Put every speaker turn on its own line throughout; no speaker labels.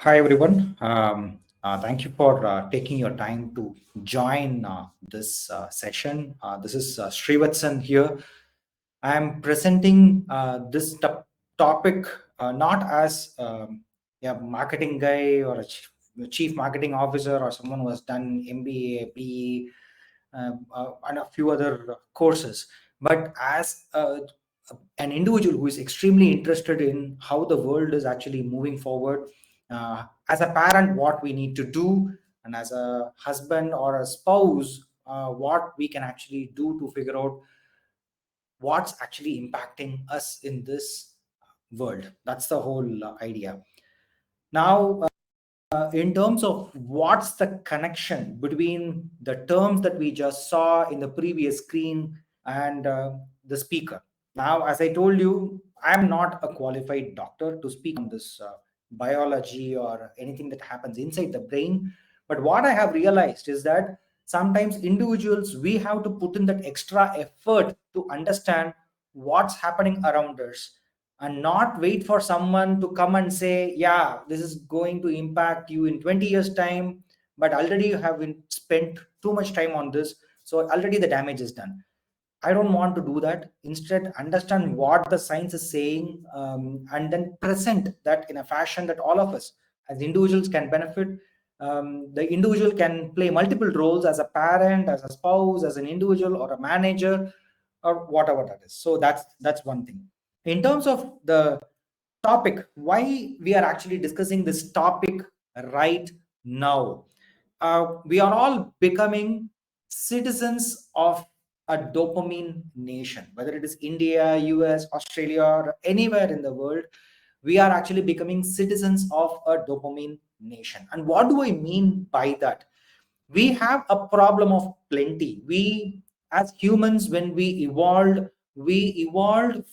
Hi, everyone. Thank you for taking your time to join this session. This is Srivathsan here. I'm presenting this topic not as a marketing guy or a chief marketing officer or someone who has done MBA, PE, and a few other courses, but as an individual who is extremely interested in how the world is actually moving forward. As a parent, what we need to do, and as a husband or a spouse, what we can actually do to figure out what's actually impacting us in this world. That's the whole idea. Now, in terms of what's the connection between the terms that we just saw in the previous screen and the speaker. Now, as I told you, I'm not a qualified doctor to speak on this biology or anything that happens inside the brain. But what I have realized is that sometimes individuals, we have to put in that extra effort to understand what's happening around us and not wait for someone to come and say, yeah, this is going to impact you in 20 years time, but already you have been spent too much time on this, so already the damage is done. I don't want to do that. Instead, understand what the science is saying, and then present that in a fashion that all of us as individuals can benefit. The individual can play multiple roles as a parent, as a spouse, as an individual, or a manager, or whatever that is. So that's one thing. In terms of the topic, why we are actually discussing this topic right now, we are all becoming citizens of a dopamine nation, whether it is India, US, Australia, or anywhere in the world. We are actually becoming citizens of a dopamine nation. And what do I mean by that? We have a problem of plenty. We, as humans, when we evolved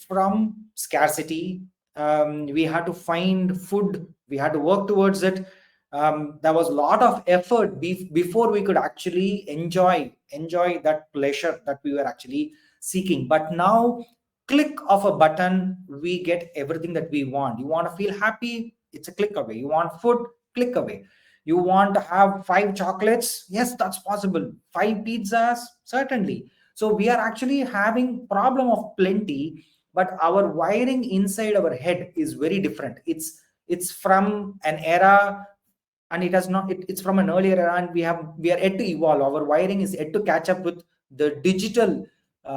from scarcity. We had to find food, we had to work towards it. There was a lot of effort before we could actually enjoy that pleasure that we were actually seeking. But now, click of a button, we get everything that we want. You want to feel happy, it's a click away. You want food, click away. You want to have 5 chocolates, yes, that's possible. 5 pizzas, certainly. So we are actually having problem of plenty, but our wiring inside our head is very different. It's from an era, and it has not it's from an earlier era, and we are yet to evolve. Our wiring is yet to catch up with the digital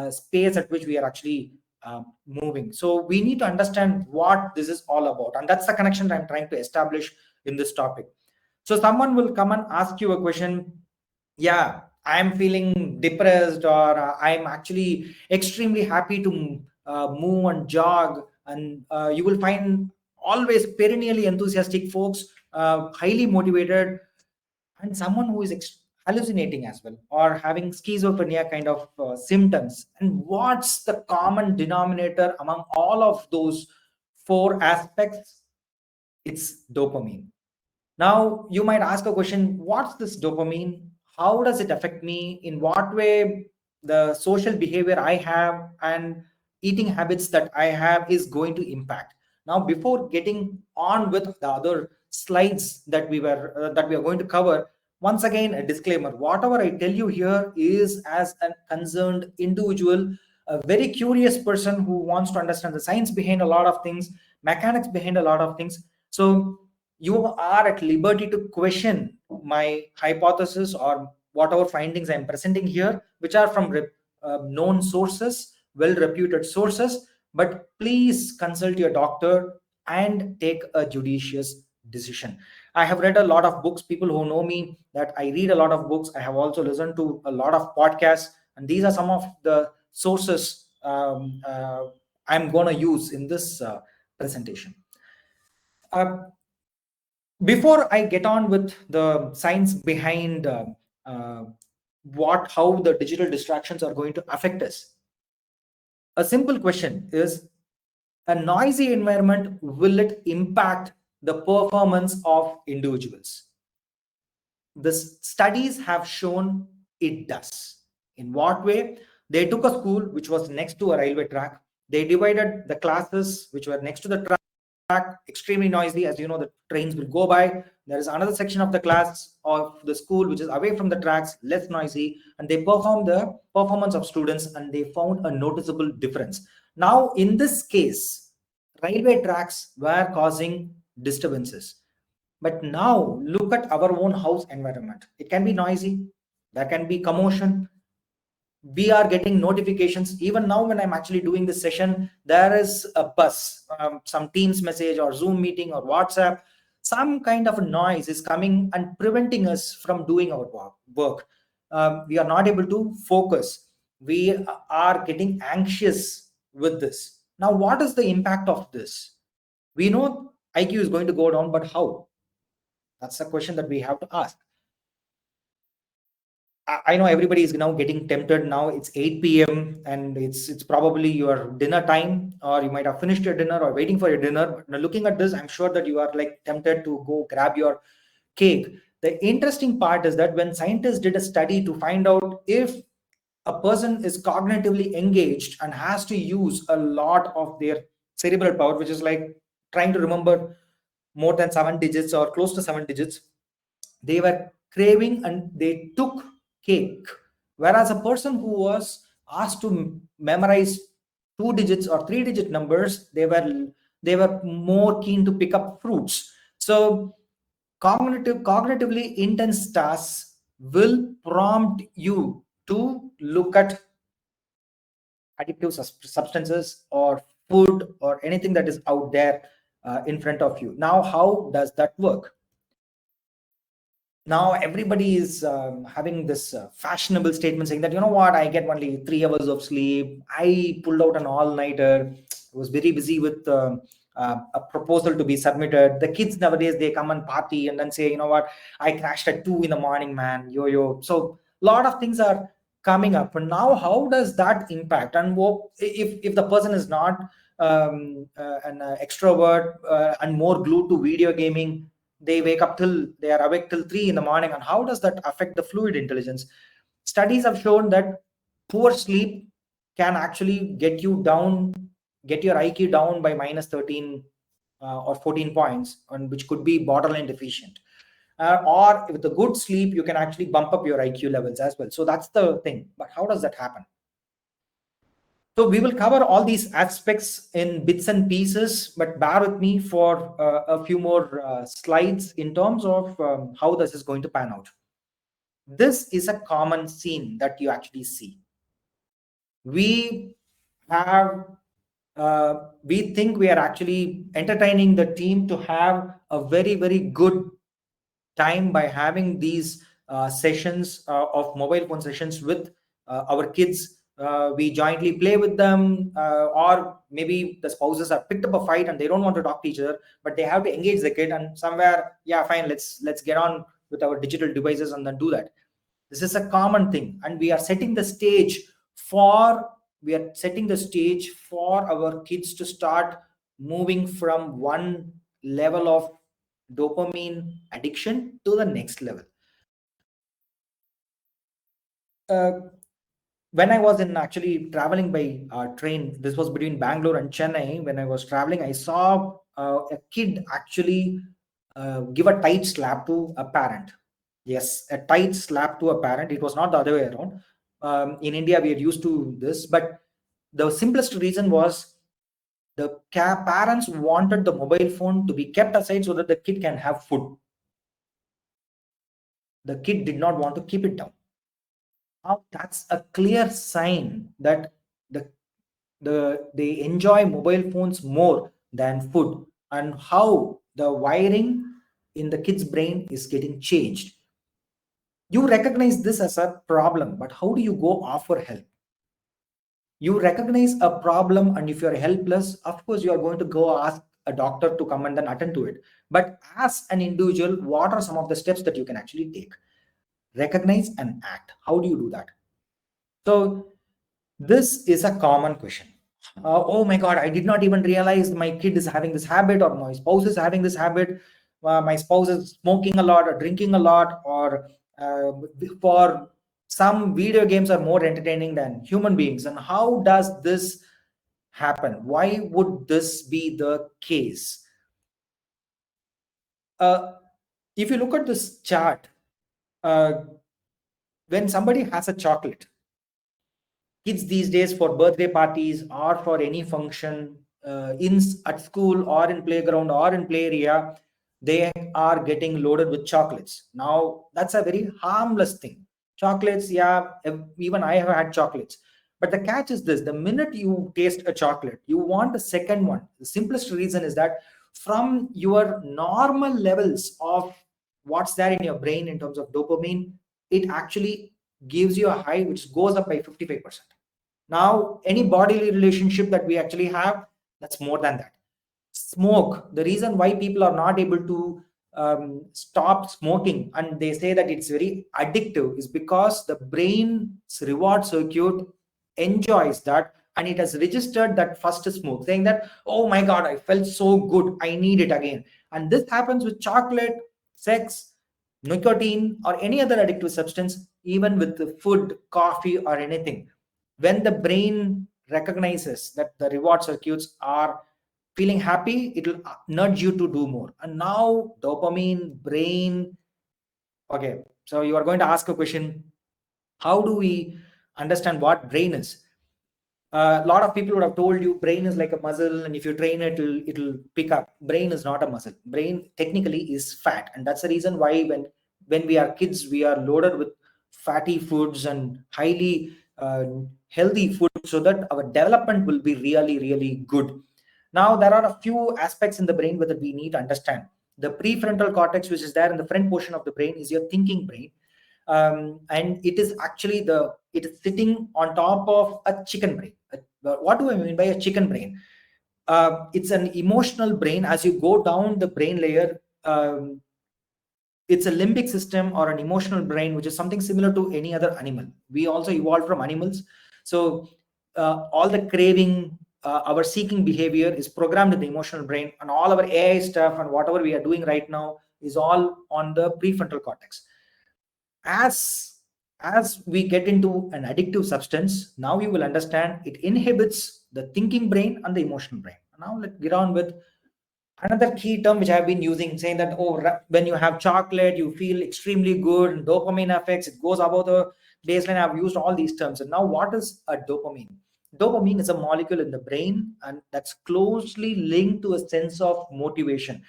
space at which we are actually moving. So we need to understand what this is all about, and that's the connection that I'm trying to establish in this topic. So someone will come and ask you a question. Yeah, I'm feeling depressed, or I'm actually extremely happy to move and jog. And you will find always perennially enthusiastic folks, highly motivated, and someone who is hallucinating as well, or having schizophrenia kind of symptoms. And what's the common denominator among all of those four aspects? It's dopamine. Now, you might ask a question, what's this dopamine? How does it affect me? In what way the social behavior I have and eating habits that I have is going to impact? Now, before getting on with the other slides that we are going to cover, once again, a disclaimer. Whatever I tell you here is as a concerned individual, a very curious person who wants to understand the science behind a lot of things, mechanics behind a lot of things. So you are at liberty to question my hypothesis or whatever findings I'm presenting here, which are from known sources, well reputed sources. But please consult your doctor and take a judicious decision. I have read a lot of books. People who know me, that I read a lot of books. I have also listened to a lot of podcasts, and these are some of the sources I'm going to use in this presentation. Uh, Before I get on with the science behind uh, how the digital distractions are going to affect us, a simple question is: a noisy environment, will it impact the performance of individuals? The studies have shown it does. In what way? They took a school which was next to a railway track. They divided the classes which were next to the track extremely noisy. As you know, the trains will go by. There is another section of the class of the school which is away from the tracks, less noisy, and they perform the performance of students, and they found a noticeable difference. Now, in this case, railway tracks were causing disturbances. But now look at our own house environment. It can be noisy, there can be commotion, we are getting notifications. Even now when I'm actually doing this session, there is a buzz, some Teams message or Zoom meeting or WhatsApp. Some kind of a noise is coming and preventing us from doing our work. We are not able to focus. We are getting anxious with this. Now, what is the impact of this? We know IQ is going to go down, but how? That's a question that we have to ask. I know everybody is now getting tempted. Now it's 8 p.m. and it's probably your dinner time, or you might have finished your dinner or waiting for your dinner. But now looking at this, I'm sure that you are like tempted to go grab your cake. The interesting part is that when scientists did a study to find out if a person is cognitively engaged and has to use a lot of their cerebral power, which is like trying to remember more than 7 digits or close to 7 digits, they were craving and they took cake. Whereas a person who was asked to memorize 2 digits or 3 digit numbers, they were more keen to pick up fruits. So cognitively intense tasks will prompt you to look at addictive substances or food or anything that is out there in front of you. Now, how does that work? Now everybody is having this fashionable statement saying that, you know what, I get only 3 hours of sleep. I pulled out an all-nighter. I was very busy with a proposal to be submitted. The kids nowadays, they come and party and then say, you know what, I crashed at 2 in the morning, man, yo. So a lot of things are coming up. And now how does that impact? And if the person is not an extrovert and more glued to video gaming, they are awake till 3 in the morning, and how does that affect the fluid intelligence? Studies have shown that poor sleep can actually get your IQ down by minus 13 or 14 points, and which could be borderline deficient. Or with a good sleep, you can actually bump up your IQ levels as well. So that's the thing. But how does that happen? So we will cover all these aspects in bits and pieces, but bear with me for a few more slides in terms of how this is going to pan out. This is a common scene that you actually see. We think we are actually entertaining the team to have a very, very good time by having these sessions of mobile phone sessions with our kids. We jointly play with them, or maybe the spouses have picked up a fight and they don't want to talk to each other, but they have to engage the kid, and somewhere, yeah, fine, let's get on with our digital devices and then do that. This is a common thing, and we are setting the stage for our kids to start moving from one level of dopamine addiction to the next level. When I was in actually traveling by train, this was between Bangalore and Chennai. When I was traveling, I saw a kid actually give a tight slap to a parent. Yes, a tight slap to a parent. It was not the other way around. In India, we are used to this, but the simplest reason was the parents wanted the mobile phone to be kept aside so that the kid can have food. The kid did not want to keep it down. Now that's a clear sign that they enjoy mobile phones more than food, and how the wiring in the kid's brain is getting changed. You recognize this as a problem, but how do you go offer help? You recognize a problem, and if you're helpless, of course you are going to go ask a doctor to come and then attend to it. But as an individual, what are some of the steps that you can actually take? Recognize and act. How do you do that? So this is a common question. Oh my God, I did not even realize my kid is having this habit, or my spouse is having this habit. My spouse is smoking a lot or drinking a lot, or for some, video games are more entertaining than human beings. And how does this happen? Why would this be the case? if you look at this chart, when somebody has a chocolate, kids these days, for birthday parties or for any function, in at school or in playground or in play area, they are getting loaded with chocolates. Now that's a very harmless thing. Chocolates, yeah, even I have had chocolates, but the catch is this: the minute you taste a chocolate, you want a second one. The simplest reason is that from your normal levels of what's there in your brain in terms of dopamine, it actually gives you a high which goes up by 55%. Now, any bodily relationship that we actually have, that's more than that. Smoke, the reason why people are not able to stop smoking and they say that it's very addictive is because the brain's reward circuit enjoys that, and it has registered that first smoke, saying that, oh my God, I felt so good, I need it again. And this happens with chocolate, sex, nicotine, or any other addictive substance, even with the food, coffee, or anything. When the brain recognizes that the reward circuits are feeling happy, it will nudge you to do more. And now dopamine, brain. Okay, so you are going to ask a question: how do we understand what brain is? A lot of people would have told you brain is like a muscle, and if you train it, it'll pick up. Brain is not a muscle. Brain technically is fat, and that's the reason why when we are kids, we are loaded with fatty foods and highly healthy food, so that our development will be really, really good. Now, there are a few aspects in the brain that we need to understand. The prefrontal cortex, which is there in the front portion of the brain, is your thinking brain. And it is actually it is sitting on top of a chicken brain. What do I mean by a chicken brain? It's an emotional brain. As you go down the brain layer, it's a limbic system or an emotional brain, which is something similar to any other animal. We also evolved from animals. So all the craving, our seeking behavior is programmed in the emotional brain, and all our AI stuff and whatever we are doing right now is all on the prefrontal cortex. As we get into an addictive substance, now you will understand it inhibits the thinking brain and the emotional brain. Now let's get on with another key term which I've been using, saying that, oh, when you have chocolate, you feel extremely good, and dopamine effects, it goes above the baseline. I've used all these terms. And now, what is a dopamine? Dopamine is a molecule in the brain, and that's closely linked to a sense of motivation.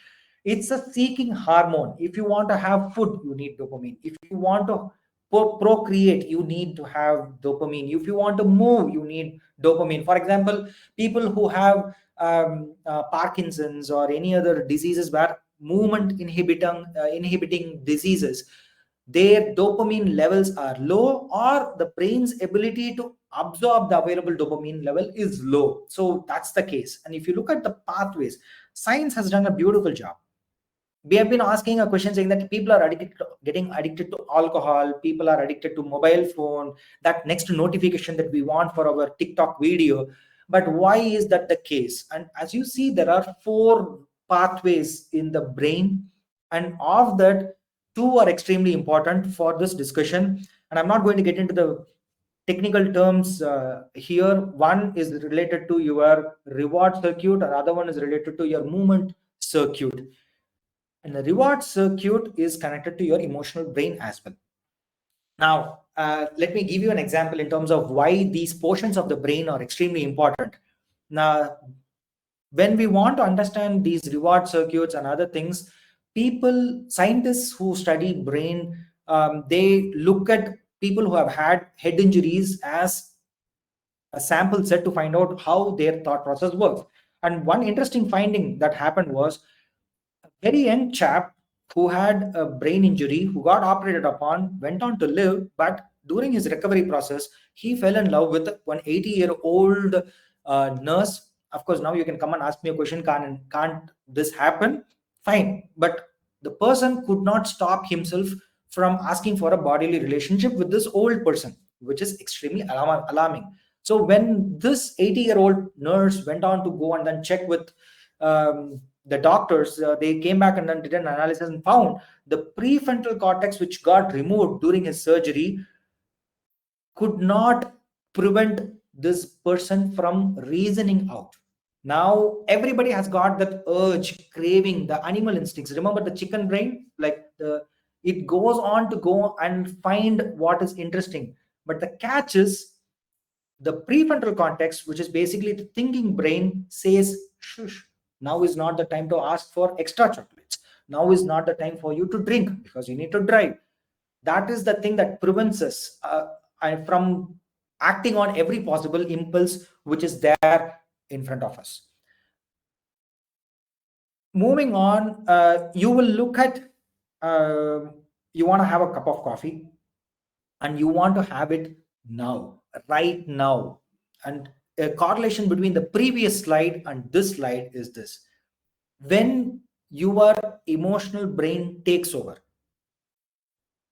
It's a seeking hormone. If you want to have food, you need dopamine. If you want to procreate, you need to have dopamine. If you want to move, you need dopamine. For example, people who have Parkinson's or any other diseases where movement inhibiting diseases, their dopamine levels are low, or the brain's ability to absorb the available dopamine level is low. So that's the case. And if you look at the pathways, science has done a beautiful job. We have been asking a question saying that people are getting addicted to alcohol, people are addicted to mobile phone, that next notification that we want for our TikTok video. But why is that the case? And as you see, there are 4 pathways in the brain, and of that, 2 are extremely important for this discussion. And I'm not going to get into the technical terms here. One is related to your reward circuit, and other one is related to your movement circuit. And the reward circuit is connected to your emotional brain as well. Now, let me give you an example in terms of why these portions of the brain are extremely important. Now, when we want to understand these reward circuits and other things, scientists who study brain, they look at people who have had head injuries as a sample set to find out how their thought process works. And one interesting finding that happened was, very young chap who had a brain injury, who got operated upon, went on to live, but during his recovery process, he fell in love with one 80-year-old nurse. Of course, now you can come and ask me a question: can't this happen? Fine, but the person could not stop himself from asking for a bodily relationship with this old person, which is extremely alarming. So when this 80-year-old nurse went on to go and then check with the doctors, they came back and then did an analysis and found the prefrontal cortex, which got removed during his surgery, could not prevent this person from reasoning out. Now everybody has got that urge, craving, the animal instincts. Remember the chicken brain, like it goes on to go and find what is interesting. But the catch is the prefrontal cortex, which is basically the thinking brain, says, shush, now is not the time to ask for extra chocolates. Now is not the time for you to drink because you need to drive. That is the thing that prevents us from acting on every possible impulse which is there in front of us. Moving on, you will look at, you want to have a cup of coffee and you want to have it now, right now. And a correlation between the previous slide and this slide is this: when your emotional brain takes over,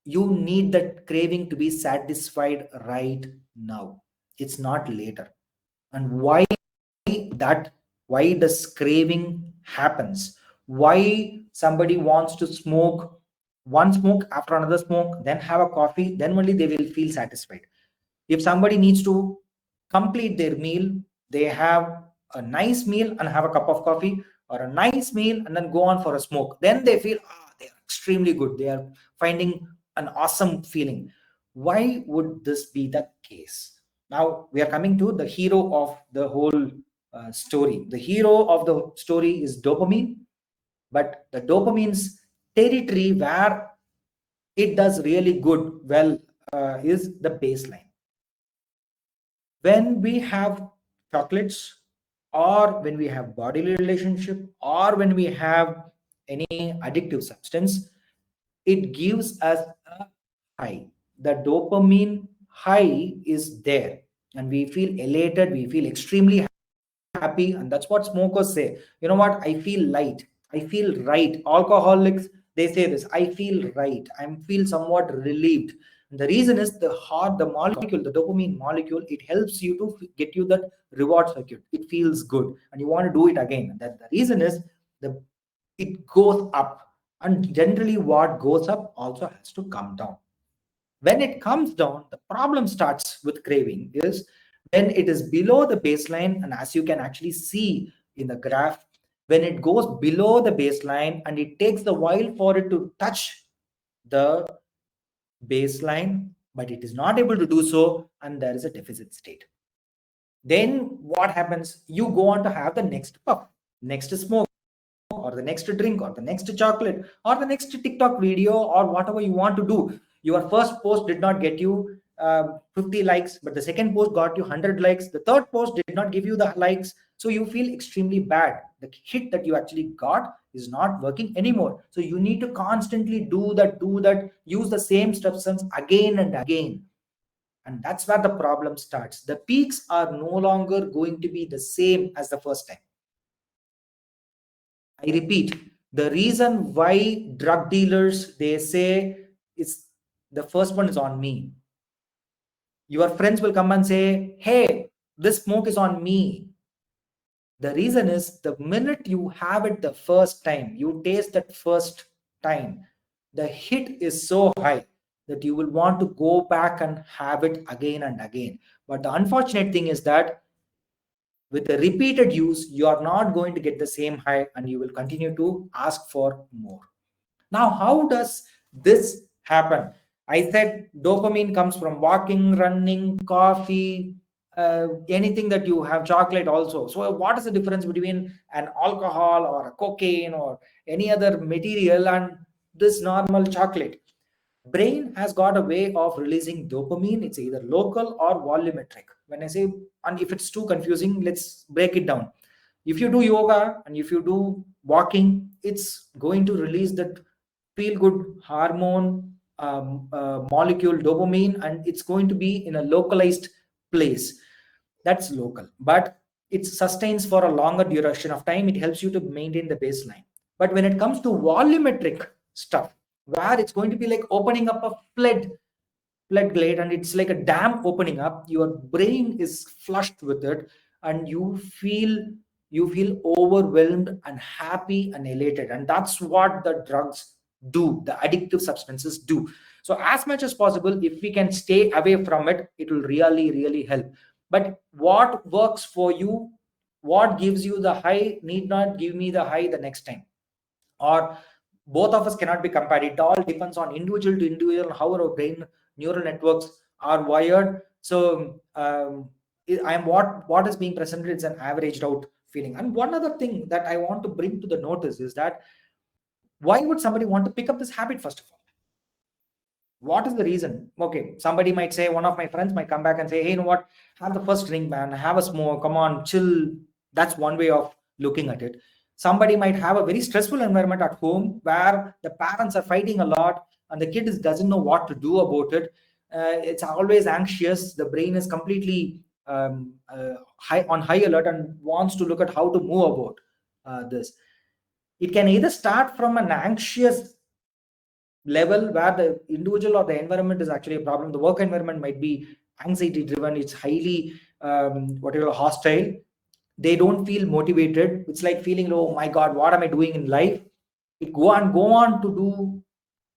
you need that craving to be satisfied right now. It's not later. And that why does craving happens? Why somebody wants to smoke one smoke after another smoke, then have a coffee, then only they will feel satisfied. If somebody needs to complete their meal, they have a nice meal and have a cup of coffee, or a nice meal and then go on for a smoke, then they feel they are extremely good, they are finding an awesome feeling. Why would this be the case? Now we are coming to the hero of the whole story. The hero of the story is dopamine, but the dopamine's territory where it does really good well is the baseline. When we have chocolates, or when we have bodily relationship, or when we have any addictive substance, it gives us a high. The dopamine high is there and we feel elated, we feel extremely happy. And that's what smokers say, you know what, I feel light, I feel right. Alcoholics, they say this, I feel right, I feel somewhat relieved. And the reason is the heart, the molecule, the dopamine molecule, it helps you to get you that reward circuit. It feels good and you want to do it again. And that the reason is the it goes up, and generally what goes up also has to come down. When it comes down, the problem starts with craving is when it is below the baseline. And as you can actually see in the graph, when it goes below the baseline and it takes a while for it to touch the baseline, but it is not able to do so, and there is a deficit state. Then what happens? You go on to have the next puff, next smoke, or the next drink, or the next chocolate, or the next TikTok video, or whatever you want to do. Your first post did not get you 50 likes, but the second post got you 100 likes. The third post did not give you the likes. So you feel extremely bad. The hit that you actually got is not working anymore. So you need to constantly do that, use the same substance again and again. And that's where the problem starts. The peaks are no longer going to be the same as the first time. I repeat, the reason why drug dealers, they say it's the first one is on me. Your friends will come and say, hey, this smoke is on me. The reason is the minute you have it the first time, you taste that first time, the hit is so high that you will want to go back and have it again and again. But the unfortunate thing is that with the repeated use, you are not going to get the same high and you will continue to ask for more. Now, how does this happen? I said dopamine comes from walking, running, coffee, anything that you have, chocolate also. So what is the difference between an alcohol or a cocaine or any other material and this normal chocolate? Brain has got a way of releasing dopamine. It's either local or volumetric. When I say, and if it's too confusing, let's break it down. If you do yoga and if you do walking, it's going to release that feel good hormone molecule dopamine, and it's going to be in a localized place. That's local, but it sustains for a longer duration of time. It helps you to maintain the baseline. But when it comes to volumetric stuff, where it's going to be like opening up a floodgate, and it's like a dam opening up, your brain is flushed with it, and you feel overwhelmed and happy and elated. And that's what the drugs do, the addictive substances do. So as much as possible, if we can stay away from it, it will really help. But what works for you what gives you the high need not give me the high the next time, or both of us cannot be compared. It all depends on individual to individual how our brain neural networks are wired. So I'm what is being presented is an averaged out feeling. And one other thing that I want to bring to the notice is that why would somebody want to pick up this habit? First of all, what is the reason? Okay, somebody might say, one of my friends might come back and say, hey, you know what, have the first drink, man, have a smoke, come on, chill. That's one way of looking at it. Somebody might have a very stressful environment at home where the parents are fighting a lot and the kid doesn't know what to do about it. It's always anxious, the brain is completely high alert and wants to look at how to move about this. It can either start from an anxious level where the individual or the environment is actually a problem. The work environment might be anxiety driven, it's highly whatever hostile. They don't feel motivated. It's like feeling, oh my god, what am I doing in life? It go on to do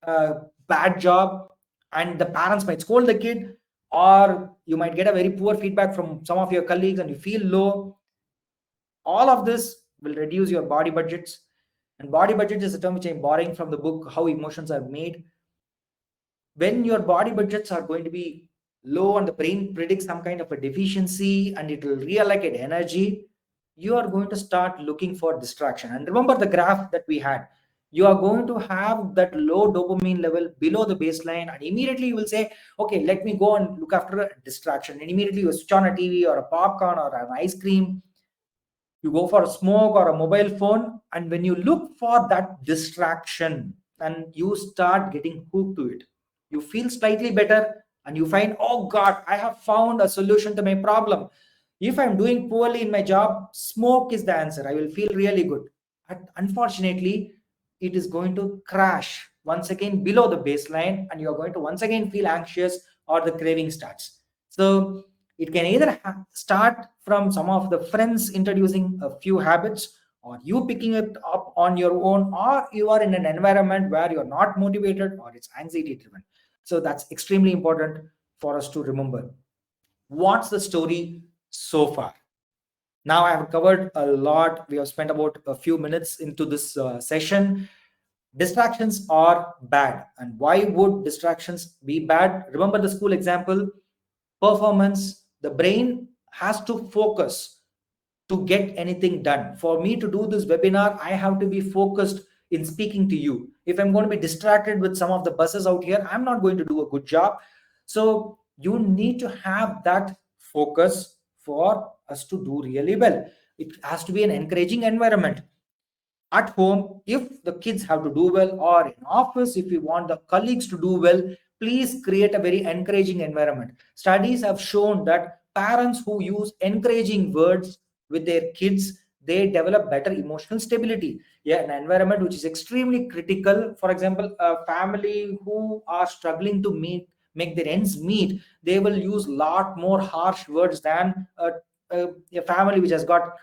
a bad job, and the parents might scold the kid, or you might get a very poor feedback from some of your colleagues and you feel low. All of this will reduce your body budgets. And body budget is a term which I'm borrowing from the book How Emotions Are Made. When your body budgets are going to be low and the brain predicts some kind of a deficiency and it will reallocate energy, you are going to start looking for distraction. And remember the graph that we had, you are going to have that low dopamine level below the baseline, and immediately you will say, okay, let me go and look after a distraction. And immediately you switch on a TV or a popcorn or an ice cream, you go for a smoke or a mobile phone, and when you look for that distraction and you start getting hooked to it, you feel slightly better and you find, oh god, I have found a solution to my problem. If I'm doing poorly in my job, smoke is the answer, I will feel really good. But unfortunately, it is going to crash once again below the baseline and you're going to once again feel anxious, or the craving starts. So it can either start from some of the friends introducing a few habits, or you picking it up on your own, or you are in an environment where you're not motivated or it's anxiety driven. So that's extremely important for us to remember. What's the story so far? Now I have covered a lot. We have spent about a few minutes into this session. Distractions are bad. And why would distractions be bad? Remember the school example, performance. The brain has to focus to get anything done. For me to do this webinar, I have to be focused in speaking to you. If I'm going to be distracted with some of the buses out here, I'm not going to do a good job. So you need to have that focus for us to do really well. It has to be an encouraging environment. At home, if the kids have to do well, or in office, if you want the colleagues to do well, please create a very encouraging environment. Studies have shown that parents who use encouraging words with their kids, they develop better emotional stability. Yeah, an environment which is extremely critical. For example, a family who are struggling to make their ends meet, they will use lot more harsh words than a family which has got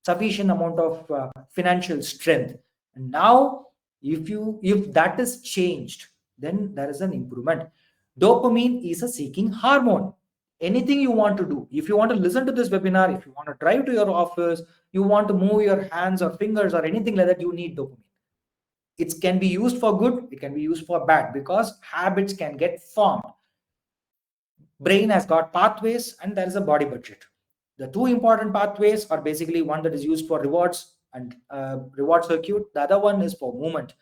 sufficient amount of financial strength. And now if that is changed, then there is an improvement. Dopamine is a seeking hormone. Anything you want to do, if you want to listen to this webinar, if you want to drive to your office, you want to move your hands or fingers or anything like that, you need dopamine. It can be used for good, it can be used for bad, because habits can get formed. Brain has got pathways and there is a body budget. The two important pathways are basically one that is used for rewards and reward circuit. The other one is for movement.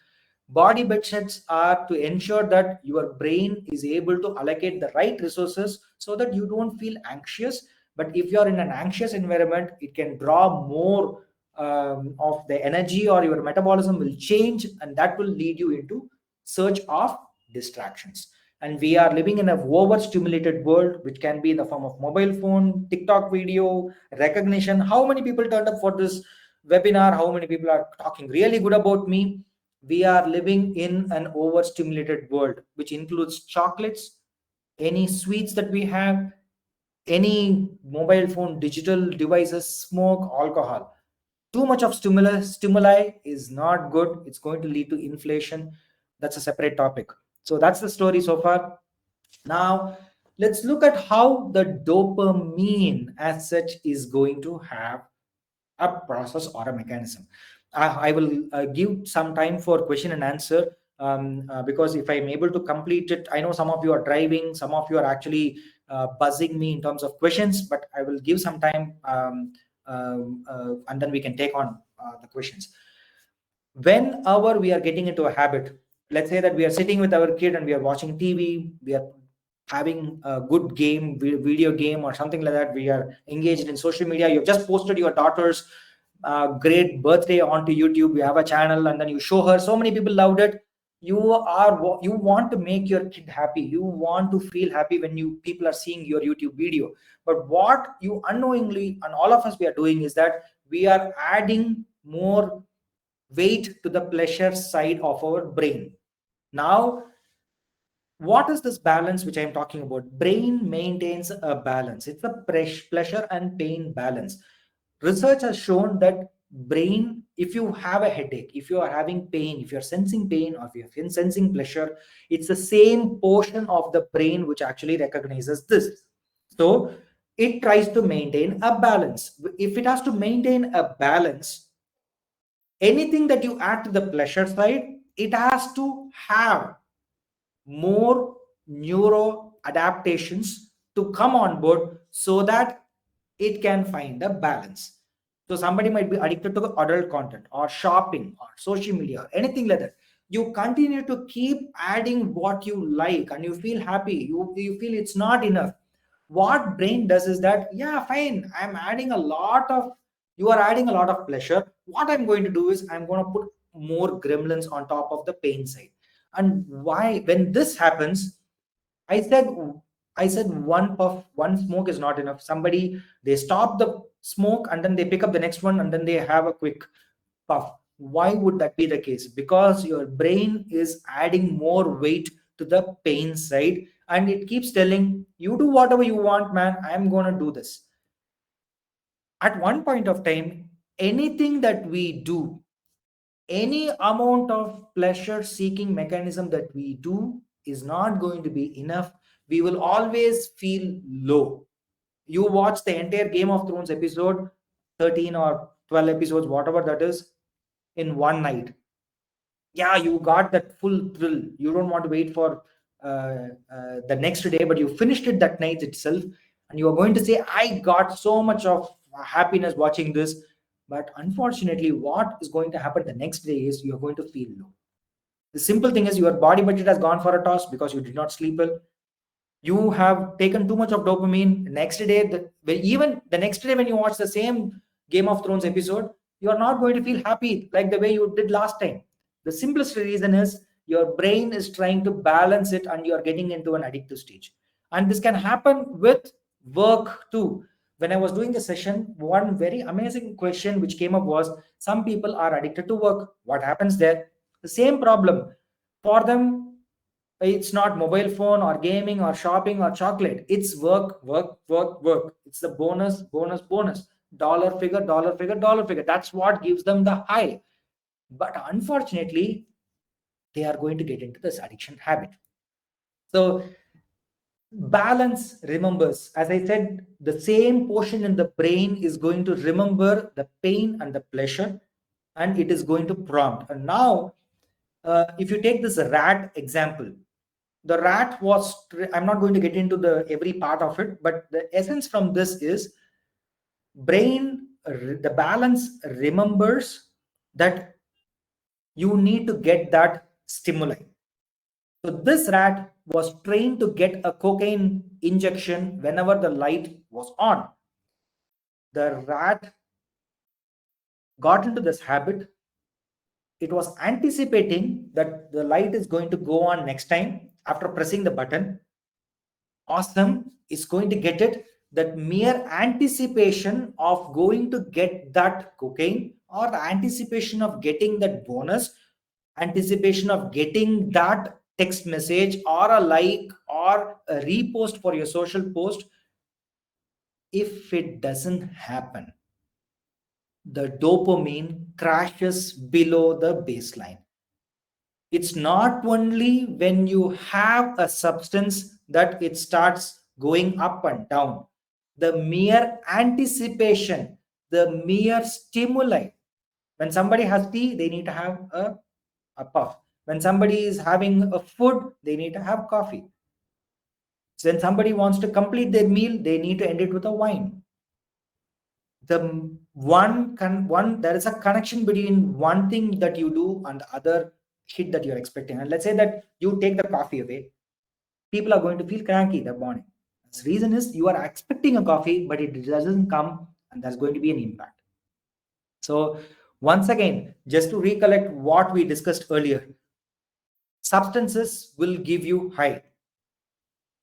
Body budgets are to ensure that your brain is able to allocate the right resources so that you don't feel anxious. But if you're in an anxious environment, it can draw more of the energy, or your metabolism will change, and that will lead you into search of distractions. And we are living in a overstimulated world, which can be in the form of mobile phone, TikTok video, recognition. How many people turned up for this webinar? How many people are talking really good about me? We are living in an overstimulated world, which includes chocolates, any sweets that we have, any mobile phone, digital devices, smoke, alcohol. Too much of stimuli is not good. It's going to lead to inflation. That's a separate topic. So that's the story so far. Now, let's look at how the dopamine as such is going to have a process or a mechanism. I will give some time for question and answer, because if I'm able to complete it, I know some of you are driving, some of you are actually buzzing me in terms of questions, but I will give some time, and then we can take on the questions. Whenever we are getting into a habit, let's say that we are sitting with our kid and we are watching TV, we are having a good game, video game or something like that, we are engaged in social media, you've just posted your daughter's great birthday onto YouTube, you have a channel and then you show her, so many people loved it. You want to make your kid happy, you want to feel happy when you people are seeing your YouTube video. But what you unknowingly, and all of us we are doing, is that we are adding more weight to the pleasure side of our brain. Now, what is this balance which I'm talking about? Brain maintains a balance. It's a pleasure and pain balance. Research has shown that brain, if you have a headache, if you are having pain, if you're sensing pain, or if you're sensing pleasure, it's the same portion of the brain which actually recognizes this. So it tries to maintain a balance. If it has to maintain a balance, anything that you add to the pleasure side, it has to have more neuro adaptations to come on board so that it can find a balance. So somebody might be addicted to adult content or shopping or social media or anything like that. You continue to keep adding what you like and you feel happy. You feel it's not enough. What brain does is that, yeah, fine, I'm adding a lot of, you are adding a lot of pleasure. What I'm going to do is I'm going to put more gremlins on top of the pain side. And why, when this happens, I said, I said one puff, one smoke is not enough. Somebody, they stop the smoke and then they pick up the next one and then they have a quick puff. Why would that be the case? Because your brain is adding more weight to the pain side and it keeps telling you, do whatever you want, man, I'm going to do this. At one point of time, anything that we do, any amount of pleasure seeking mechanism that we do is not going to be enough. We will always feel low. You watch the entire Game of Thrones episode, 13 or 12 episodes, whatever that is, in one night. Yeah, you got that full thrill. You don't want to wait for the next day, but you finished it that night itself. And you are going to say, I got so much of happiness watching this. But unfortunately, what is going to happen the next day is you're going to feel low. The simple thing is your body budget has gone for a toss because you did not sleep well. You have taken too much of dopamine. Next day, even the next day when you watch the same Game of Thrones episode, you are not going to feel happy like the way you did last time. The simplest reason is your brain is trying to balance it and you are getting into an addictive stage. And this can happen with work too. When I was doing the session, one very amazing question which came up was, some people are addicted to work. What happens there? The same problem. For them, it's not mobile phone or gaming or shopping or chocolate. It's work, work, work, work. It's the bonus, bonus, bonus. Dollar figure, dollar figure, dollar figure. That's what gives them the high. But unfortunately, they are going to get into this addiction habit. So balance remembers, as I said, the same portion in the brain is going to remember the pain and the pleasure, and it is going to prompt. And now, if you take this rat example, the rat was, I'm not going to get into the every part of it, but the essence from this is brain, the balance remembers that you need to get that stimuli. So this rat was trained to get a cocaine injection whenever the light was on. The rat got into this habit. It was anticipating that the light is going to go on next time after pressing the button. Awesome, is going to get it. That mere anticipation of going to get that cocaine, or the anticipation of getting that bonus, anticipation of getting that text message or a like or a repost for your social post, if it doesn't happen, the dopamine crashes below the baseline. It's not only when you have a substance that it starts going up and down, the mere anticipation, the mere stimuli. When somebody has tea, they need to have a puff. When somebody is having a food, they need to have coffee. So when somebody wants to complete their meal, they need to end it with a wine. One there is a connection between one thing that you do and the other hit that you're expecting. And let's say that you take the coffee away, people are going to feel cranky that morning. The reason is you are expecting a coffee, but it doesn't come, and there's going to be an impact. So once again, just to recollect what we discussed earlier, substances will give you high.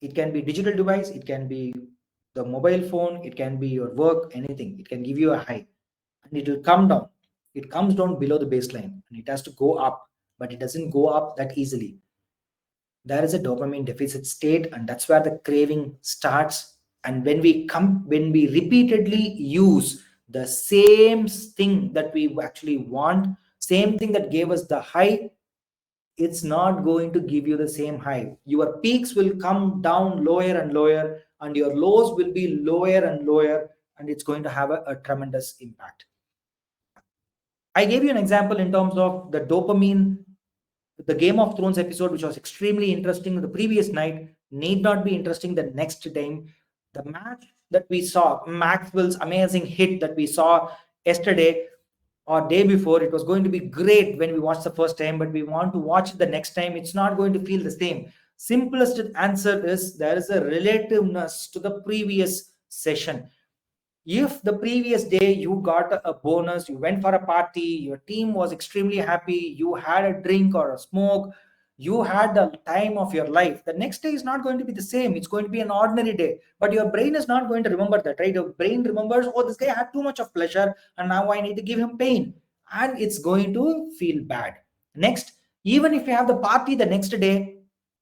It can be digital device, it can be the mobile phone, it can be your work, anything. It can give you a high, and it will come down. It comes down below the baseline, and it has to go up, but it doesn't go up that easily. There is a dopamine deficit state, and that's where the craving starts. And when we repeatedly use the same thing that we actually want, same thing that gave us the high, it's not going to give you the same high. Your peaks will come down lower and lower, and your lows will be lower and lower, and it's going to have a tremendous impact. I gave you an example in terms of the dopamine, the Game of Thrones episode, which was extremely interesting the previous night, need not be interesting the next time. The match that we saw, Maxwell's amazing hit that we saw yesterday or day before, it was going to be great when we watched the first time, but we want to watch it the next time, it's not going to feel the same. Simplest answer is there is a relativeness to the previous session. If the previous day you got a bonus, you went for a party, your team was extremely happy, you had a drink or a smoke, you had the time of your life, the next day is not going to be the same. It's going to be an ordinary day, but your brain is not going to remember that, right? Your brain remembers, oh, this guy had too much of pleasure and now I need to give him pain, and it's going to feel bad. Next, even if you have the party the next day,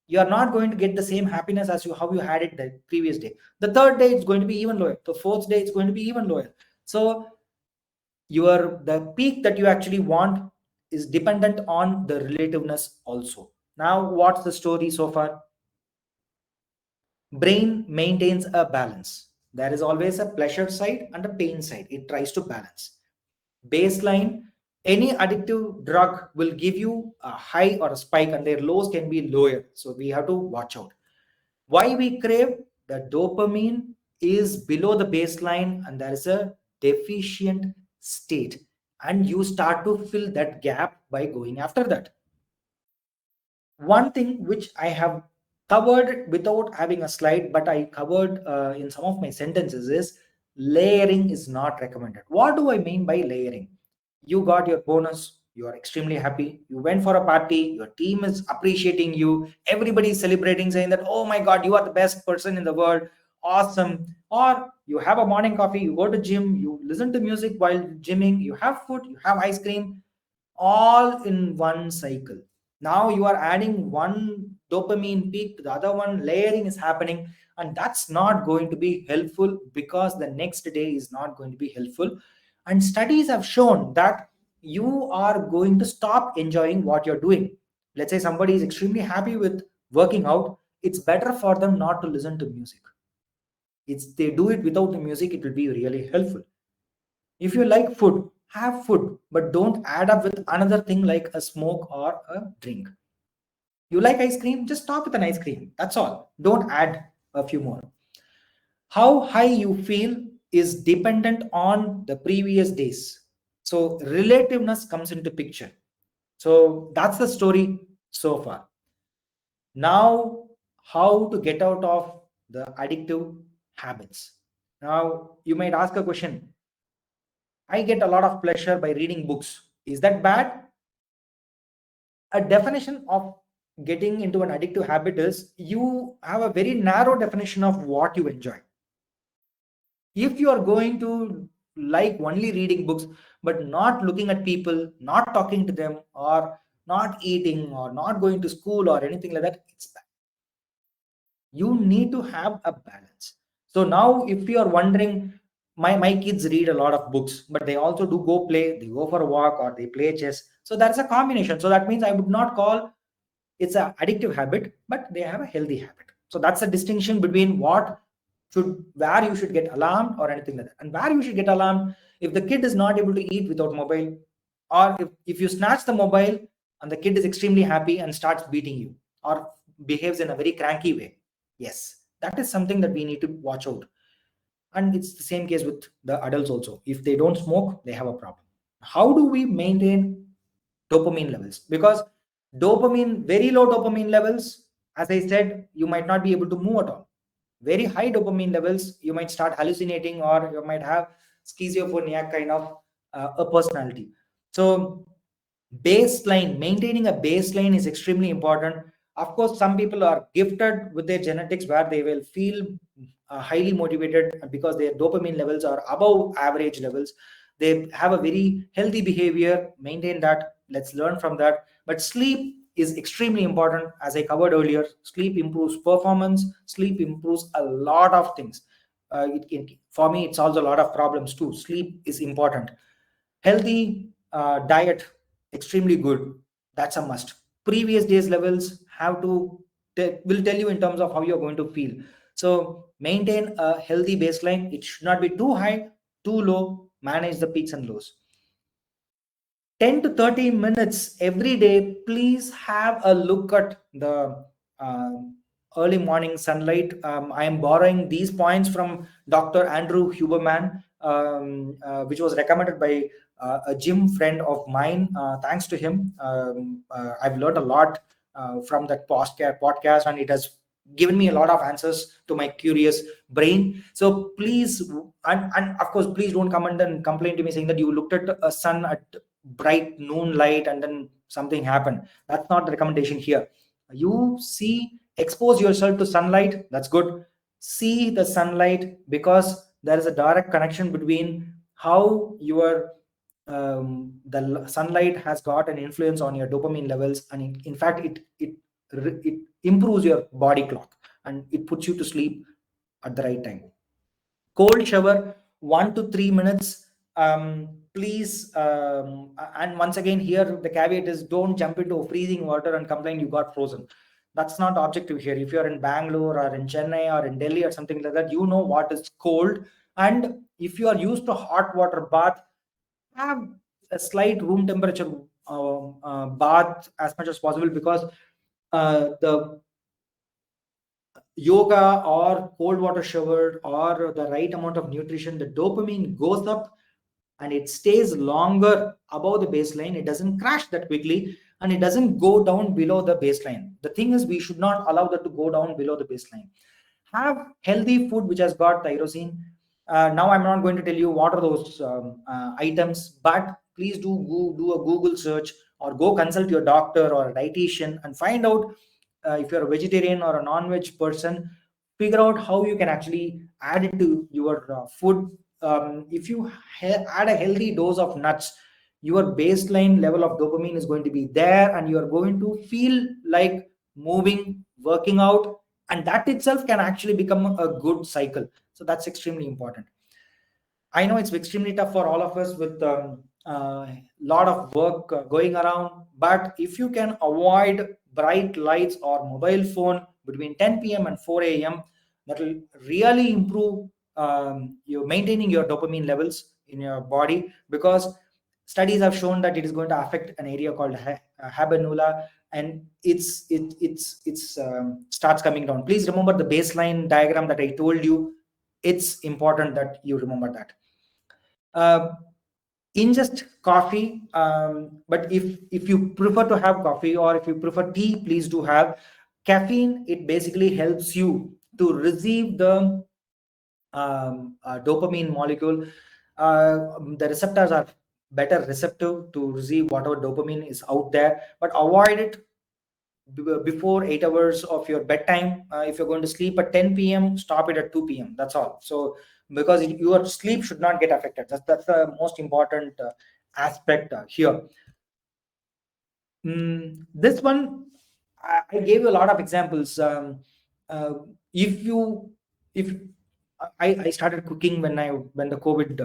you are not going to get the same happiness as how you had it the previous day. The third day it's going to be even lower, the fourth day it's going to be even lower. So the peak that you actually want is dependent on the relativeness also. Now what's the story so far? Brain maintains a balance. There is always a pleasure side and a pain side. It tries to balance. Baseline, any addictive drug will give you a high or a spike, and their lows can be lower, so we have to watch out. Why we crave? The dopamine is below the baseline and there is a deficient state, and you start to fill that gap by going after that. One thing which I have covered without having a slide, but I covered in some of my sentences, is layering is not recommended. What do I mean by layering? You got your bonus, you are extremely happy, you went for a party, your team is appreciating you, everybody is celebrating, saying that, oh my god, you are the best person in the world, awesome. Or you have a morning coffee, you go to gym, you listen to music while gymming, you have food, you have ice cream, all in one cycle. Now you are adding one dopamine peak to the other one, layering is happening, and that's not going to be helpful, because the next day is not going to be helpful. And studies have shown that you are going to stop enjoying what you're doing. Let's say somebody is extremely happy with working out, it's better for them not to listen to music. It's they do it without the music, it will be really helpful. If you like food, have food, but don't add up with another thing like a smoke or a drink. You like ice cream, just stop with an ice cream, that's all, don't add a few more. How high you feel is dependent on the previous days, so relativeness comes into picture. So that's the story so far. Now, how to get out of the addictive habits? Now you might ask a question, I get a lot of pleasure by reading books, is that bad? A definition of getting into an addictive habit is you have a very narrow definition of what you enjoy. If you are going to like only reading books but not looking at people, not talking to them, or not eating, or not going to school or anything like that, it's bad. You need to have a balance. So now if you are wondering, my kids read a lot of books, but they also do go play, they go for a walk or they play chess, so that's a combination. So that means I would not call it's an addictive habit, but they have a healthy habit. So that's the distinction between where you should get alarmed or anything like that. And where you should get alarmed, if the kid is not able to eat without mobile, or if you snatch the mobile and the kid is extremely happy and starts beating you or behaves in a very cranky way, yes, that is something that we need to watch out. And it's the same case with the adults also. If they don't smoke, they have a problem. How do we maintain dopamine levels? Because very low dopamine levels, as I said, you might not be able to move at all. Very high dopamine levels, you might start hallucinating, or you might have schizophrenia kind of a personality. So maintaining a baseline is extremely important. Of course, some people are gifted with their genetics where they will feel highly motivated because their dopamine levels are above average levels. They have a very healthy behavior, maintain that. Let's learn from that. But sleep is extremely important. As I covered earlier, sleep improves performance, sleep improves a lot of things. For me, it solves a lot of problems too. Sleep is important. Healthy diet, extremely good. That's a must. Previous days levels have to will tell you in terms of how you're going to feel. So maintain a healthy baseline. It should not be too high, too low. Manage the peaks and lows. 10 to 30 minutes every day, please have a look at the uh, early morning sunlight. I am borrowing these points from Dr. Andrew Huberman, which was recommended by a gym friend of mine. Thanks to him, I've learned a lot from that podcast, and it has given me a lot of answers to my curious brain. So please, and of course, please don't come and complain to me saying that you looked at a sun at bright noon light and then something happened. That's not the recommendation here. You expose yourself to sunlight, that's good. See the sunlight, because there is a direct connection between how your the sunlight has got an influence on your dopamine levels, and in fact it improves your body clock and it puts you to sleep at the right time. Cold shower, 1 to 3 minutes, please. And once again, here the caveat is, don't jump into freezing water and complain you got frozen. That's not the objective here. If you're in Bangalore or in Chennai or in Delhi or something like that, you know what is cold. And if you are used to hot water bath, have a slight room temperature bath as much as possible, because the yoga or cold water shower or the right amount of nutrition, the dopamine goes up and it stays longer above the baseline. It doesn't crash that quickly, and it doesn't go down below the baseline. The thing is, we should not allow that to go down below the baseline. Have healthy food which has got tyrosine. Now I'm not going to tell you what are those items, but please do a Google search or go consult your doctor or a dietitian and find out, if you're a vegetarian or a non-veg person, figure out how you can actually add it to your food. If you add a healthy dose of nuts, your baseline level of dopamine is going to be there, and you are going to feel like moving, working out, and that itself can actually become a good cycle. So that's extremely important. I know it's extremely tough for all of us with a lot of work going around, but if you can avoid bright lights or mobile phone between 10 p.m. and 4 a.m., that will really improve you maintaining your dopamine levels in your body, because studies have shown that it is going to affect an area called habenula, and it's starts coming down. Please remember the baseline diagram that I told you. It's important that you remember that. Ingest coffee, but if you prefer to have coffee, or if you prefer tea, please do have caffeine. It basically helps you to receive the dopamine molecule. The receptors are better receptive to receive whatever dopamine is out there, but avoid it before 8 hours of your bedtime. If you're going to sleep at 10 p.m., stop it at 2 p.m. That's all. So because your sleep should not get affected. That's the most important aspect here. This one, I gave you a lot of examples. Uh, if you if I started cooking when the COVID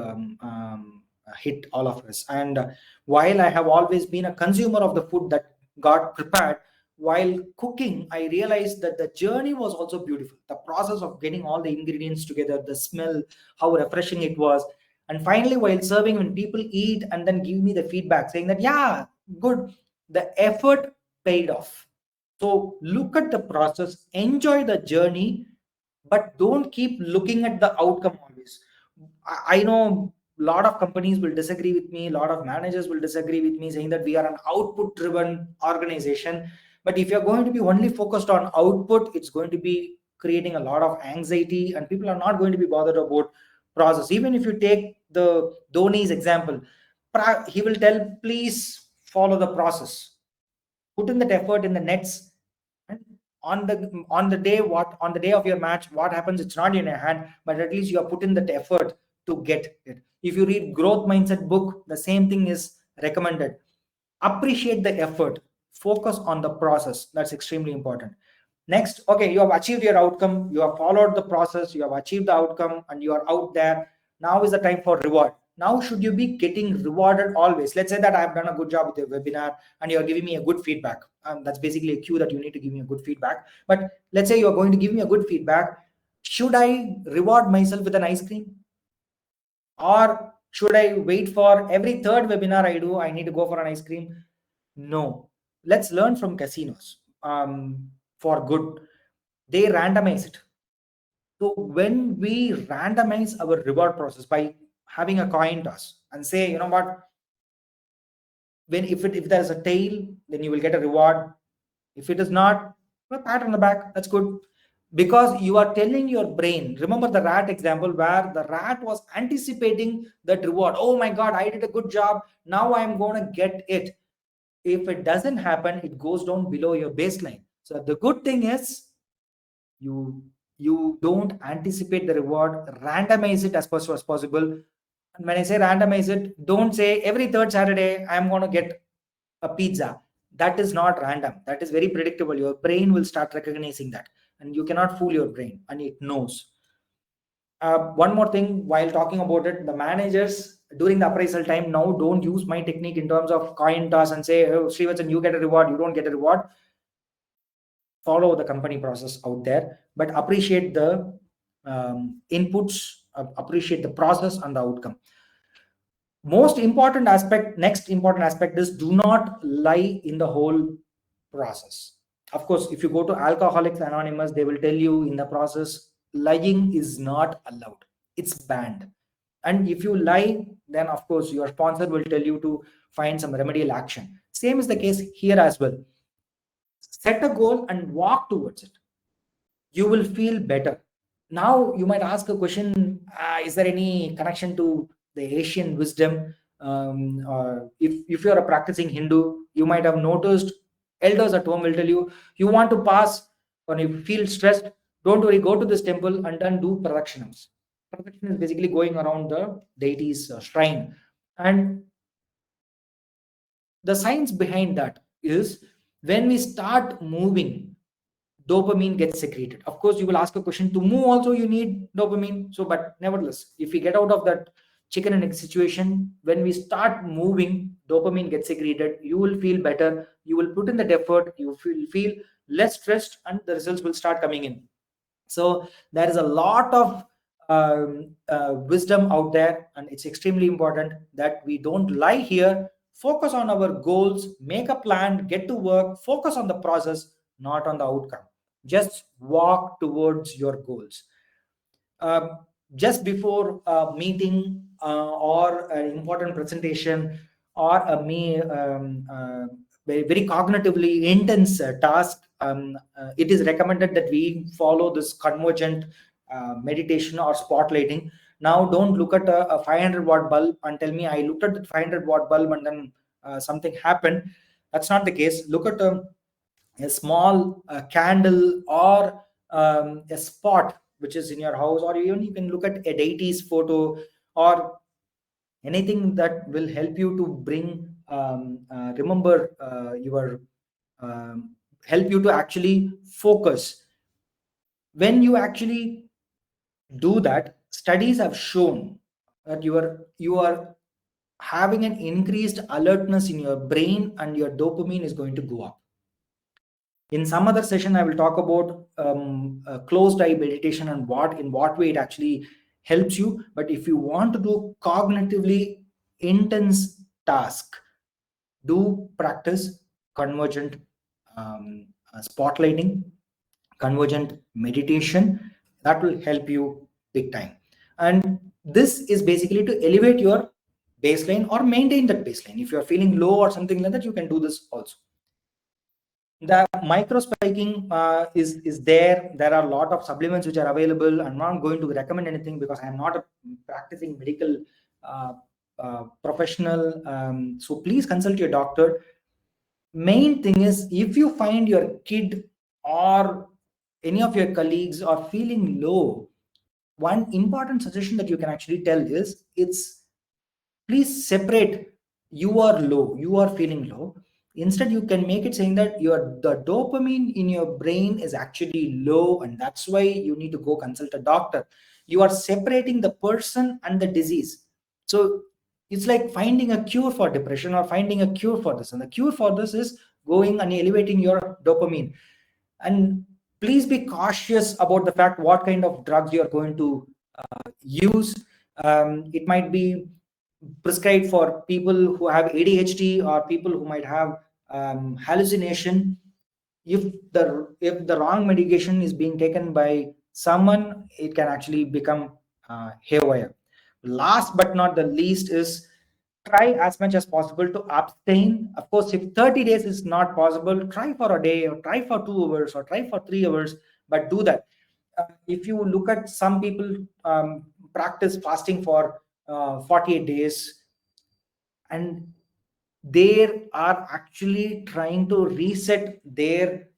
hit all of us, and while I have always been a consumer of the food that got prepared, while cooking, I realized that the journey was also beautiful. The process of getting all the ingredients together, the smell, how refreshing it was. And finally, while serving, when people eat and then give me the feedback saying that, yeah, good, the effort paid off. So look at the process, enjoy the journey, but don't keep looking at the outcome always. I know a lot of companies will disagree with me, a lot of managers will disagree with me, saying that we are an output driven organization. But if you're going to be only focused on output, it's going to be creating a lot of anxiety, and people are not going to be bothered about process. Even if you take the Dhoni's example, he will tell, please follow the process, put in that effort in the nets, and on the day of your match, what happens, it's not in your hand, but at least you have put in that effort to get it. If you read growth mindset book, the same thing is recommended. Appreciate the effort, focus on the process. That's extremely important. Next, okay, you have achieved your outcome, you have followed the process, you have achieved the outcome, and you are out there. Now is the time for reward. Now should you be getting rewarded always? Let's say that I have done a good job with the webinar and you're giving me a good feedback. That's basically a cue that you need to give me a good feedback. But let's say you're going to give me a good feedback. Should I reward myself with an ice cream, or should I wait for every third webinar I do, I need to go for an ice cream? No. Let's learn from casinos. For good, they randomize it. So when we randomize our reward process by having a coin toss and say, you know what, when if there's a tail, then you will get a reward. If it is not, a pat on the back, that's good. Because you are telling your brain, remember the rat example where the rat was anticipating that reward. Oh my God, I did a good job. Now I'm going to get it. If it doesn't happen, it goes down below your baseline. So the good thing is you you don't anticipate the reward, randomize it as much as possible. And when I say randomize it, don't say every third Saturday I'm going to get a pizza. That is not random, that is very predictable. Your brain will start recognizing that, and you cannot fool your brain, and it knows. One more thing while talking about it, the managers during the appraisal time now don't use my technique in terms of coin toss and say, oh, Srivathsan, you get a reward, you don't get a reward. Follow the company process out there, but appreciate the inputs, appreciate the process and the outcome. Next important aspect is, do not lie in the whole process. Of course, if you go to Alcoholics Anonymous, they will tell you in the process, lying is not allowed, it's banned. And if you lie, then of course your sponsor will tell you to find some remedial action. Same is the case here as well. Set a goal and walk towards it, you will feel better. Now you might ask a question, is there any connection to the Asian wisdom? If you're a practicing Hindu, you might have noticed elders at home will tell you, you want to pass or you feel stressed, don't worry, go to this temple and then do pradakshinams. Pradakshina is basically going around the deity's shrine. And the science behind that is, when we start moving, dopamine gets secreted. Of course, you will ask a question, to move also you need dopamine. So, but nevertheless, if we get out of that chicken and egg situation, when we start moving, dopamine gets secreted, you will feel better, you will put in that effort, you will feel less stressed, and the results will start coming in. So there is a lot of wisdom out there, and it's extremely important that we don't lie here. Focus on our goals, make a plan, get to work, focus on the process, not on the outcome. Just walk towards your goals. Um, just before a meeting or an important presentation or a very cognitively intense task, it is recommended that we follow this convergent meditation or spotlighting. Now, don't look at a 500-watt bulb and tell me I looked at the 500-watt bulb and then something happened. That's not the case. Look at a small candle or a spot which is in your house, or even you can look at a deity's photo or anything that will help you to bring remember your help you to actually focus. When you actually do that, studies have shown that you are having an increased alertness in your brain, and your dopamine is going to go up. In some other session, I will talk about closed eye meditation and in what way it actually helps you. But if you want to do cognitively intense task, do practice convergent spotlighting, convergent meditation. That will help you big time. And this is basically to elevate your baseline or maintain that baseline. If you're feeling low or something like that, you can do this also. The micro spiking is there. There are a lot of supplements which are available. I'm not going to recommend anything because I'm not a practicing medical professional. So please consult your doctor. Main thing is, if you find your kid or any of your colleagues are feeling low, one important suggestion that you can actually tell is, it's please separate, you are low, you are feeling low. Instead, you can make it saying that the dopamine in your brain is actually low, and that's why you need to go consult a doctor. You are separating the person and the disease. So it's like finding a cure for depression or finding a cure for this, and the cure for this is going and elevating your dopamine. And please be cautious about the fact what kind of drugs you are going to use. It might be prescribed for people who have ADHD or people who might have hallucination. If the wrong medication is being taken by someone, it can actually become haywire. Last but not the least is, try as much as possible to abstain. Of course, if 30 days is not possible, try for a day or try for 2 hours or try for 3 hours, but do that. If you look at some people practice fasting for 48 days, and they are actually trying to reset their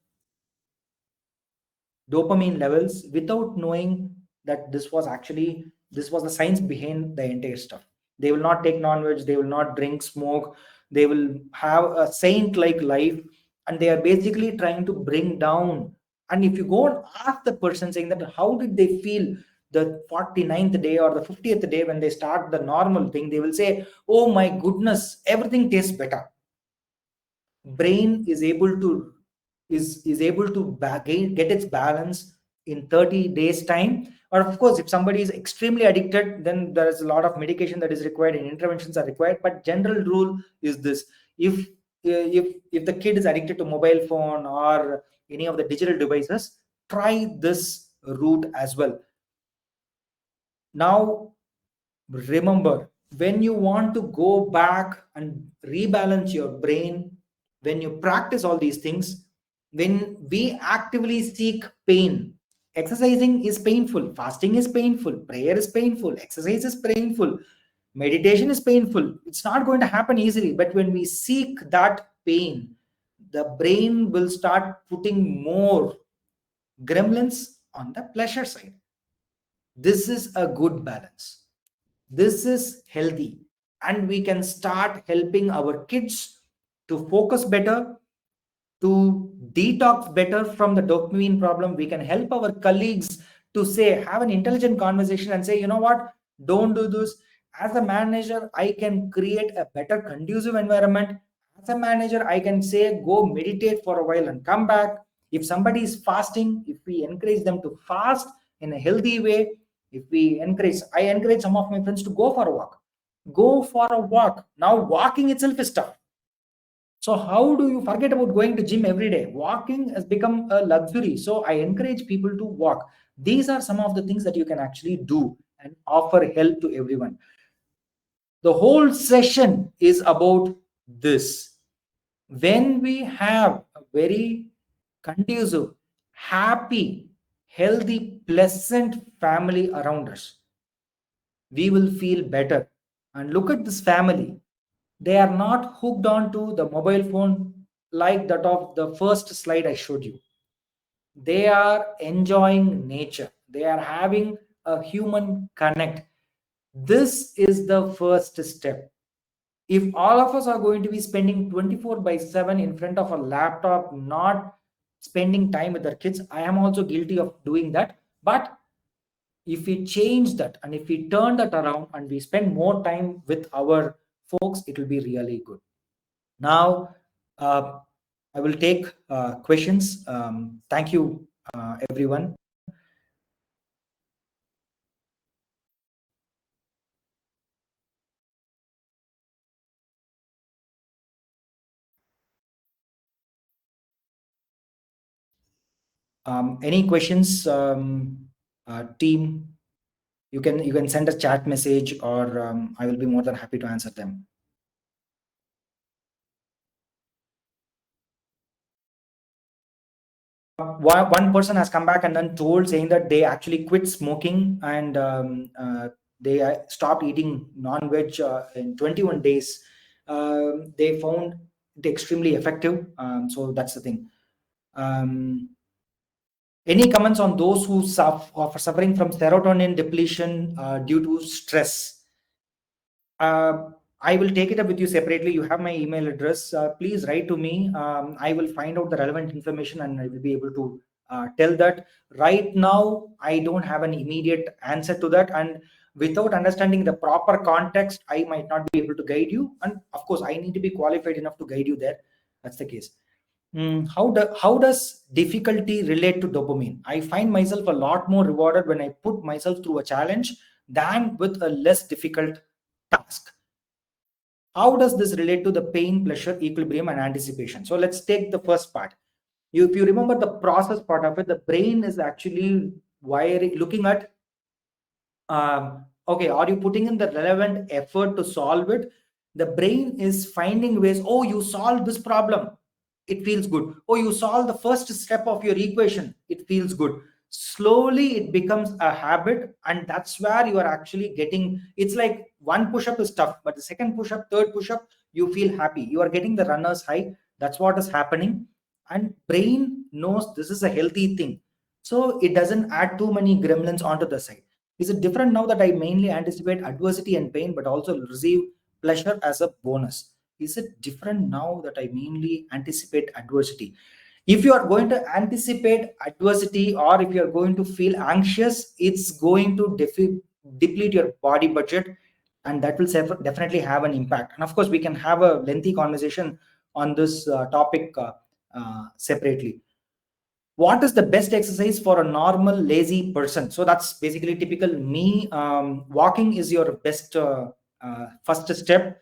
dopamine levels without knowing that this was the science behind the entire stuff. They will not take non-veg, they will not drink, smoke, they will have a saint like life, and they are basically trying to bring down. And if you go and ask the person saying that how did they feel the 49th day or the 50th day when they start the normal thing, they will say, oh my goodness, everything tastes better. Brain is able to get its balance in 30 days time. Or of course, if somebody is extremely addicted, then there is a lot of medication that is required and interventions are required. But general rule is this: if if the kid is addicted to mobile phone or any of the digital devices, try this route as well. Now remember, when you want to go back and rebalance your brain, when you practice all these things, when we actively seek pain, exercising is painful, fasting is painful, prayer is painful, exercise is painful, meditation is painful, it's not going to happen easily. But when we seek that pain, the brain will start putting more gremlins on the pleasure side. This is a good balance. This is healthy, and we can start helping our kids to focus better, to detox better from the dopamine problem. We can help our colleagues to say, have an intelligent conversation and say, you know what, don't do this. As a manager, I can create a better conducive environment. As a manager, I can say, go meditate for a while and come back. If somebody is fasting, if we encourage them to fast in a healthy way, I encourage some of my friends to go for a walk. Go for a walk. Now, walking itself is tough. So how do you forget about going to gym every day? Walking has become a luxury. So I encourage people to walk. These are some of the things that you can actually do and offer help to everyone. The whole session is about this. When we have a very conducive, happy, healthy, pleasant family around us, we will feel better. And look at this family. They are not hooked on to the mobile phone like that of the first slide I showed you. They are enjoying nature. They are having a human connect. This is the first step. If all of us are going to be spending 24 by 7 in front of a laptop, not spending time with our kids, I am also guilty of doing that. But if we change that and if we turn that around and we spend more time with our folks, it will be really good. Now, I will take questions. Thank you, everyone. Any questions, team? You can send a chat message, or I will be more than happy to answer them. One person has come back and then told, saying that they actually quit smoking, and they stopped eating non-veg in 21 days. They found it extremely effective. So that's the thing. Any comments on those who are suffering from serotonin depletion due to stress? I will take it up with you separately. You have my email address. Please write to me. I will find out the relevant information and I will be able to tell that. Right now, I don't have an immediate answer to that. And without understanding the proper context, I might not be able to guide you. And of course, I need to be qualified enough to guide you there. That's the case. How does difficulty relate to dopamine? I find myself a lot more rewarded when I put myself through a challenge than with a less difficult task. How does this relate to the pain, pleasure, equilibrium, and anticipation? So let's take the first part. If you remember the process part of it, the brain is actually wiring, looking at, okay, are you putting in the relevant effort to solve it? The brain is finding ways. Oh, you solved this problem, it feels good. Oh, you solved the first step of your equation, it feels good. Slowly it becomes a habit, and that's where you are actually getting, it's like one push-up is tough, but the second push-up, third push-up, you feel happy, you are getting the runner's high. That's what is happening. And brain knows this is a healthy thing, so it doesn't add too many gremlins onto the side. Is it different now that I mainly anticipate adversity and pain, but also receive pleasure as a bonus? Is it different now that I mainly anticipate adversity? If you are going to anticipate adversity, or if you are going to feel anxious, it's going to deplete your body budget, and that will definitely have an impact. And of course, we can have a lengthy conversation on this topic separately. What is the best exercise for a normal lazy person? So that's basically typical me. Walking is your best first step.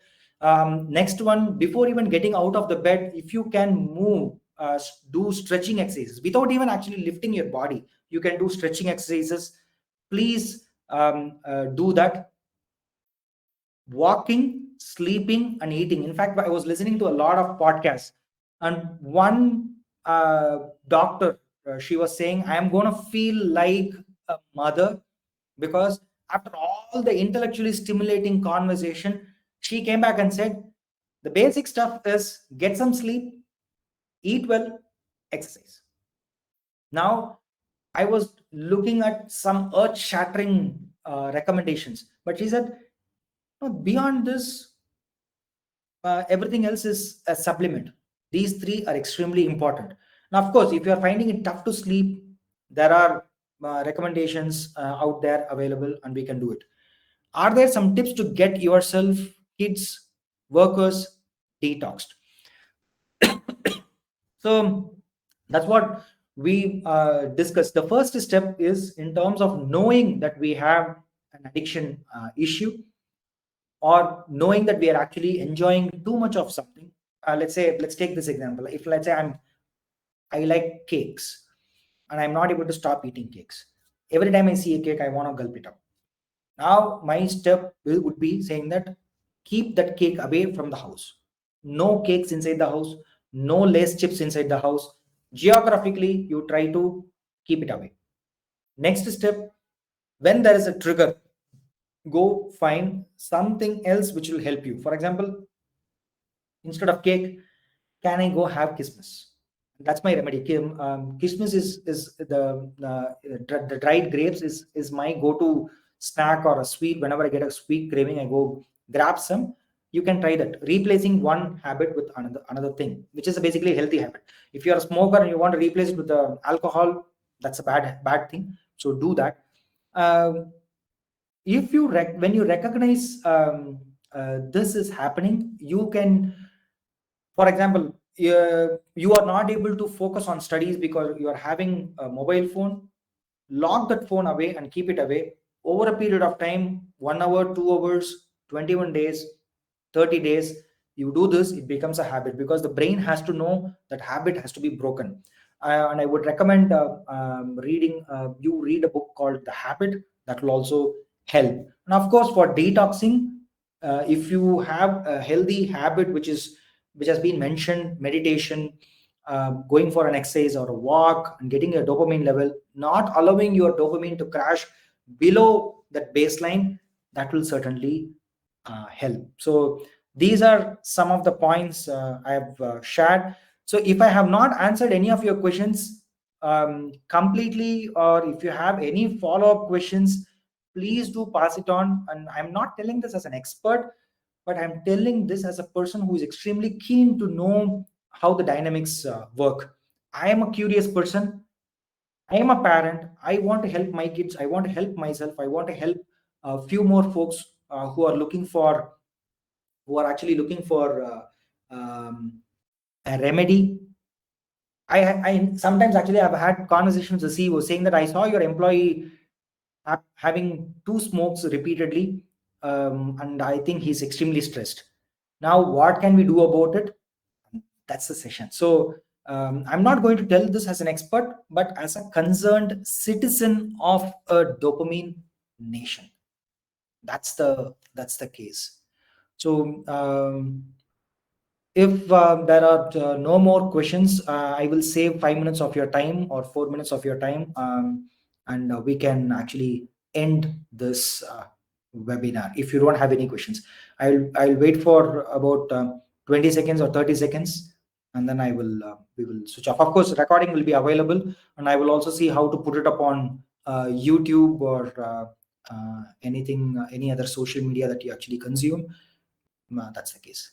Next one, before even getting out of the bed, if you can move, do stretching exercises without even actually lifting your body, you can do stretching exercises. Please do that. Walking, sleeping, and eating. In fact, I was listening to a lot of podcasts, and one doctor, she was saying, I am going to feel like a mother, because after all the intellectually stimulating conversation, she came back and said, the basic stuff is get some sleep, eat well, exercise. Now, I was looking at some earth shattering recommendations, but she said, no, beyond this, everything else is a supplement. These three are extremely important. Now, of course, if you are finding it tough to sleep, there are recommendations out there available, and we can do it. Are there some tips to get yourself, kids, workers detoxed? So that's what we discussed. The first step is in terms of knowing that we have an addiction issue, or knowing that we are actually enjoying too much of something. Let's take this example. If, let's say, I like cakes, and I'm not able to stop eating cakes. Every time I see a cake, I want to gulp it up. Now my step would be saying that keep that cake away from the house. No cakes inside the house, no lace chips inside the house. Geographically, you try to keep it away. Next step, when there is a trigger, go find something else which will help you. For example, instead of cake, can I go have Christmas? That's my remedy. Christmas is the dried grapes is my go-to snack or a sweet. Whenever I get a sweet craving, I go grab some. You can try that, replacing one habit with another thing, which is basically a healthy habit. If you're a smoker and you want to replace it with alcohol, that's a bad thing. So do that. If you when you recognize this is happening, you can, for example, you are not able to focus on studies because you are having a mobile phone, lock that phone away and keep it away over a period of time, 1 hour, 2 hours, 21 days, 30 days. You do this, it becomes a habit, because the brain has to know that habit has to be broken. And I would recommend reading you read a book called The Habit. That will also help. And of course, for detoxing, if you have a healthy habit which has been mentioned, meditation, going for an exercise or a walk and getting a dopamine level, not allowing your dopamine to crash below that baseline, that will certainly help. So these are some of the points I have shared. So if I have not answered any of your questions completely, or if you have any follow-up questions, please do pass it on. And I'm not telling this as an expert, but I'm telling this as a person who is extremely keen to know how the dynamics work. I am a curious person. I am a parent. I want to help my kids. I want to help myself. I want to help a few more folks who are actually looking for a remedy. I sometimes actually have had conversations with the CEO saying that I saw your employee having two smokes repeatedly, and I think he's extremely stressed. Now, what can we do about it? That's the session. So I'm not going to tell this as an expert, but as a concerned citizen of a dopamine nation. That's the case. So if there are no more questions, I will save 5 minutes of your time or 4 minutes of your time, and we can actually end this webinar. If you don't have any questions, I'll wait for about 20 seconds or 30 seconds, and then we will switch off. Of course, recording will be available, and I will also see how to put it up on YouTube or anything, any other social media that you actually consume. That's the case.